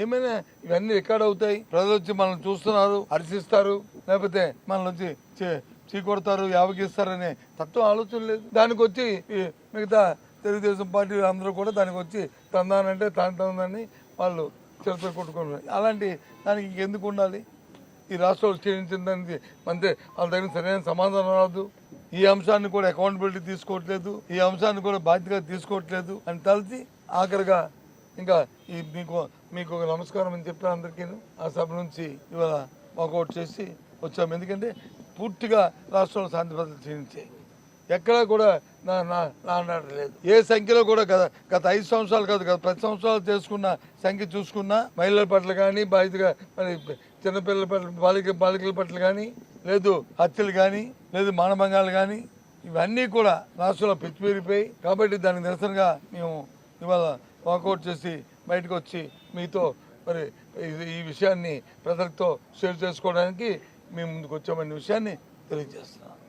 ఏమైనా ఇవన్నీ రికార్డ్ అవుతాయి, ప్రజలు వచ్చి మనల్ని చూస్తున్నారు, హర్షిస్తారు, లేకపోతే మనల్ని వచ్చి చీకొడతారు, యావగిస్తారనే తత్వం ఆలోచన లేదు. దానికి వచ్చి మిగతా తెలుగుదేశం పార్టీ అందరూ కూడా దానికి వచ్చి తందానంటే తందని వాళ్ళు చిరత కొట్టుకున్నారు. అలాంటి దానికి ఎందుకు ఉండాలి? ఈ రాష్ట్రంలో క్షీణించిన దానికి అంతే వాళ్ళ దగ్గర సరైన సమాధానం రాదు. ఈ అంశాన్ని కూడా అకౌంటబిలిటీ తీసుకోవట్లేదు, ఈ అంశాన్ని కూడా బాధ్యతగా తీసుకోవట్లేదు అని తలచి ఆఖరిగా ఇంకా ఈ మీకు ఒక నమస్కారం అని చెప్పిన అందరికీ ఆ సభ నుంచి ఇవాళ వాకౌట్ చేసి వచ్చాము. ఎందుకంటే పూర్తిగా రాష్ట్రంలో శాంతి భద్రతలు క్షీణించాయి. ఎక్కడా కూడా నా లేదు. ఏ సంఖ్యలో కూడా గత 5 సంవత్సరాలు కాదు, గత 10 సంవత్సరాలు చేసుకున్న సంఖ్య చూసుకున్నా మహిళల పట్ల కానీ, బాధ్యతగా మరి చిన్నపిల్లల పట్ల బాలికల పట్ల కానీ, లేదు హత్యలు కానీ, లేదు మానభంగాలు కానీ, ఇవన్నీ కూడా రాష్ట్రంలో పెరిగిపోయి. కాబట్టి దానికి నిరసనగా మేము ఇవాళ వాకౌట్ చేసి బయటకు వచ్చి మీతో మరి ఈ విషయాన్ని ప్రజలతో షేర్ చేసుకోవడానికి మేము ముందుకు వచ్చామనే విషయాన్ని తెలియజేస్తున్నాం.